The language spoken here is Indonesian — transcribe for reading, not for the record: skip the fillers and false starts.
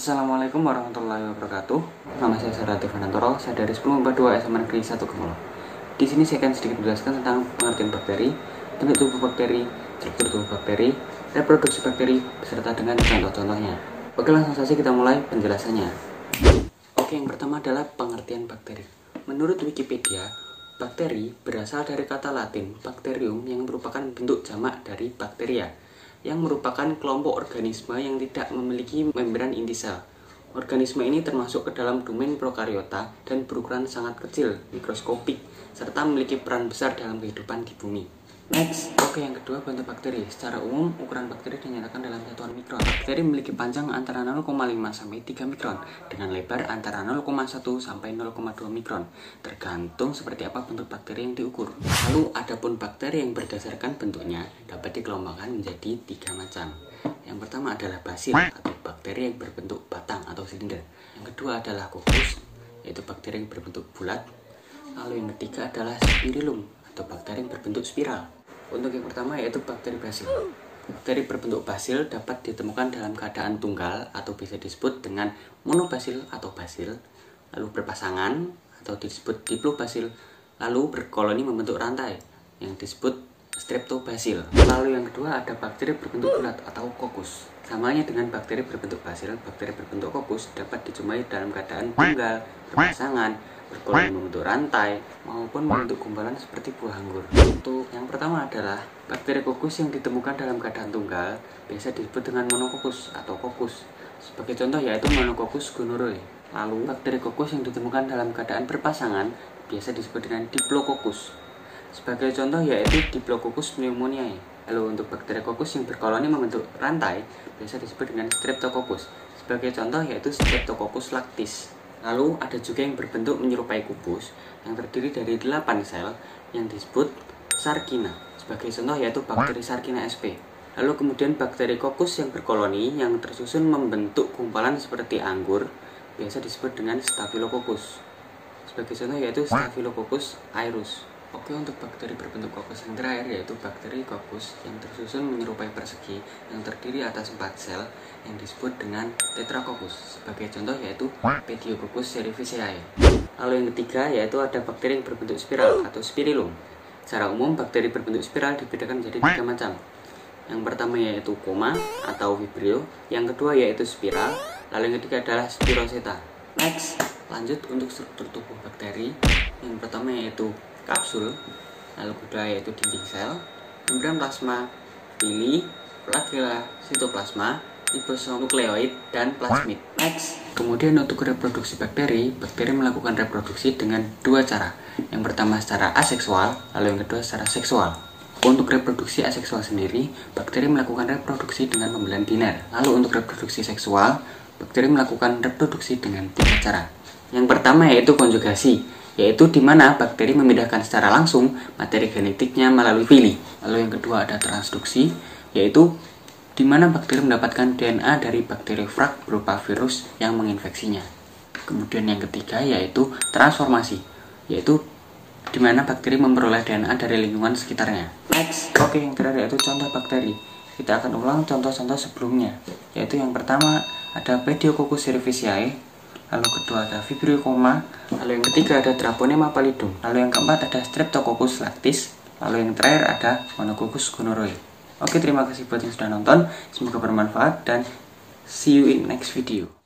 Assalamualaikum warahmatullahi wabarakatuh. Nama saya Sarati Fanantoro, saya dari 1042 SMA Negeri 1 Gemolo. Di sini saya akan sedikit menjelaskan tentang pengertian bakteri, bentuk tubuh bakteri, struktur tubuh bakteri, reproduksi bakteri, beserta dengan contoh-contohnya. Oke, langsung saja kita mulai penjelasannya. Oke, yang pertama adalah pengertian bakteri. Menurut Wikipedia, bakteri berasal dari kata Latin bacterium yang merupakan bentuk jamak dari bakteria, yang merupakan kelompok organisme yang tidak memiliki membran inti sel. Organisme ini termasuk ke dalam domain prokariota dan berukuran sangat kecil, mikroskopik, serta memiliki peran besar dalam kehidupan di bumi. Next, yang kedua, bentuk bakteri. Secara umum, ukuran bakteri dinyatakan dalam satuan mikron. Bakteri memiliki panjang antara 0,5 sampai 3 mikron dengan lebar antara 0,1 sampai 0,2 mikron, tergantung seperti apa bentuk bakteri yang diukur. Lalu, adapun bakteri yang berdasarkan bentuknya dapat dikelompokkan menjadi 3 macam. Yang pertama adalah basil atau bakteri yang berbentuk batang atau silinder. Yang kedua adalah kokus, yaitu bakteri yang berbentuk bulat. Lalu yang ketiga adalah spirillum atau bakteri yang berbentuk spiral. Untuk yang pertama yaitu bakteri basil. Bakteri berbentuk basil dapat ditemukan dalam keadaan tunggal atau bisa disebut dengan monobasil atau basil, lalu berpasangan atau disebut diplobasil, lalu berkoloni membentuk rantai yang disebut streptobasil. Lalu yang kedua ada bakteri berbentuk bulat atau kokus. Samanya dengan bakteri berbentuk basil, bakteri berbentuk kokus dapat dijumpai dalam keadaan tunggal, berpasangan, berkoloni membentuk rantai, maupun membentuk gumpalan seperti buah anggur. Untuk yang pertama adalah bakteri kokus yang ditemukan dalam keadaan tunggal, biasa disebut dengan monokokus atau kokus. Sebagai contoh yaitu monokokus gonorrhoeae. Lalu bakteri kokus yang ditemukan dalam keadaan berpasangan, biasa disebut dengan diplococcus. Sebagai contoh yaitu Diplococcus pneumoniae. Lalu untuk bakteri kokus yang berkoloni membentuk rantai, biasa disebut dengan Streptococcus. Sebagai contoh yaitu Streptococcus lactis. Lalu ada juga yang berbentuk menyerupai kubus yang terdiri dari 8 sel yang disebut Sarkina. Sebagai contoh yaitu bakteri Sarkina sp. Lalu kemudian bakteri kokus yang berkoloni yang tersusun membentuk gumpalan seperti anggur, biasa disebut dengan Staphylococcus. Sebagai contoh yaitu Staphylococcus aureus. Oke, untuk bakteri berbentuk kokus yang terakhir yaitu bakteri kokus yang tersusun menyerupai persegi yang terdiri atas 4 sel yang disebut dengan Tetracoccus. Sebagai contoh yaitu Pediococcus cerevisiae. Lalu yang ketiga yaitu ada bakteri yang berbentuk spiral atau spirillum. Secara umum bakteri berbentuk spiral dibedakan menjadi 3 macam. Yang pertama yaitu koma atau vibrio, yang kedua yaitu spiral, lalu yang ketiga adalah spiroseta. Next, lanjut untuk struktur tubuh bakteri. Yang pertama yaitu kapsul, lalu kedua yaitu dinding sel, membran plasma, pili, flagella, sitoplasma, ribosom nukleoid, dan plasmid. Next. Kemudian untuk reproduksi bakteri, bakteri melakukan reproduksi dengan 2 cara. Yang pertama secara aseksual, lalu yang kedua secara seksual. Untuk reproduksi aseksual sendiri, bakteri melakukan reproduksi dengan pembelahan biner. Lalu untuk reproduksi seksual, bakteri melakukan reproduksi dengan 3 cara. Yang pertama yaitu konjugasi, yaitu di mana bakteri memindahkan secara langsung materi genetiknya melalui pili. Lalu yang kedua ada transduksi, yaitu di mana bakteri mendapatkan DNA dari bakteriofag berupa virus yang menginfeksinya. Kemudian yang ketiga yaitu transformasi, yaitu di mana bakteri memperoleh DNA dari lingkungan sekitarnya. Next. Yang terakhir yaitu contoh bakteri. Kita akan ulang contoh-contoh sebelumnya, yaitu yang pertama ada Pediococcus cerevisiae, lalu kedua ada Vibrio coma, lalu yang ketiga ada Draponema pallidum, lalu yang keempat ada Streptococcus lactis, lalu yang terakhir ada Monococcus gonorrhoeae. Oke, terima kasih buat yang sudah nonton, semoga bermanfaat dan see you in next video.